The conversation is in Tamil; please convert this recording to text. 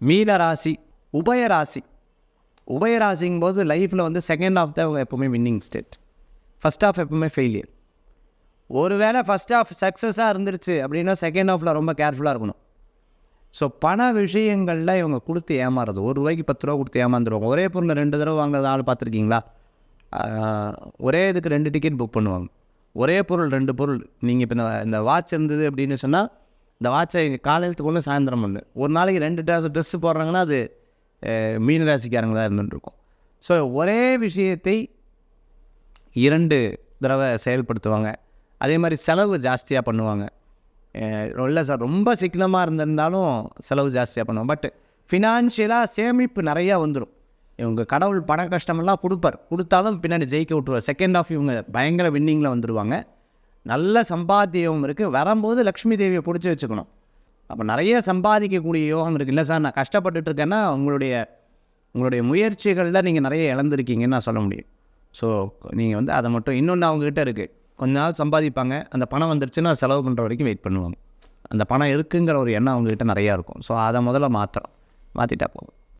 மீன ராசி உபயராசி. உபயராசிங்கும் போது லைஃப்பில் வந்து செகண்ட் ஹாஃப் தான் அவங்க எப்போவுமே வின்னிங் ஸ்டேட், ஃபஸ்ட் ஹாஃப் எப்போவுமே ஃபெயிலியர். ஒரு வேளை ஃபஸ்ட் ஹாஃப் சக்ஸஸாக இருந்துருச்சு அப்படின்னா செகண்ட் ஹாஃபில் ரொம்ப கேர்ஃபுல்லாக இருக்கணும். ஸோ பண விஷயங்களில் இவங்க கொடுத்து ஏமாறுறது, ₹1 10 கொடுத்து ஏமாந்துருவாங்க. ஒரே பொருள் 2 தடவை வாங்குறது ஆள் பார்த்துருக்கீங்களா? ஒரே இதுக்கு 2 டிக்கெட் புக் பண்ணுவாங்க. ஒரே பொருள் 2 பொருள். நீங்கள் இப்போ இந்த வாட்ச் இருந்தது அப்படின்னு சொன்னால் இந்த வாட்சை காலையிலத்துக்கு ஒன்று சாயந்தரம் ஒன்று, ஒரு நாளைக்கு 2 ட்ரெஸ்ஸு போடுறாங்கன்னா அது மீனராசிக்காரங்க தான் இருந்துகிட்ருக்கும். ஸோ ஒரே விஷயத்தை 2 தடவை செயல்படுத்துவாங்க. அதே மாதிரி செலவு ஜாஸ்தியாக பண்ணுவாங்க. இல்லை சார் ரொம்ப சிக்கனமாக இருந்திருந்தாலும் செலவு ஜாஸ்தியாக பண்ணுவோம். பட் ஃபினான்ஷியலாக சேமிப்பு நிறையா வந்துடும். இவங்க கடவுள் பண கஷ்டமெல்லாம் கொடுத்தாலும் பின்னாடி ஜெயிக்க விட்டுருவார். செகண்ட் ஆஃப் இவங்க பயங்கர வின்னிங்கில் வந்துடுவாங்க. நல்ல சம்பாத்தியம் இருக்குது. வரும்போது லக்ஷ்மி தேவியை பிடிச்சி வச்சுக்கணும். அப்போ நிறைய சம்பாதிக்கக்கூடிய யோகம் இருக்குது. இல்லை சார் நான் கஷ்டப்பட்டுட்ருக்கேன்னா உங்களுடைய முயற்சிகளில் நீங்கள் நிறைய இழந்திருக்கீங்கன்னு நான் சொல்ல முடியும். ஸோ நீங்கள் வந்து அதை மட்டும் இன்னொன்று அவங்ககிட்ட இருக்குது. கொஞ்ச நாள் சம்பாதிப்பாங்க, அந்த பணம் வந்துருச்சுன்னா செலவு பண்ணுற வரைக்கும் வெயிட் பண்ணுவாங்க. அந்த பணம் இருக்குங்கிற ஒரு எண்ணம் அவங்ககிட்ட நிறையா இருக்கும். ஸோ அதை முதல்ல மாற்றிட்டா போகும்.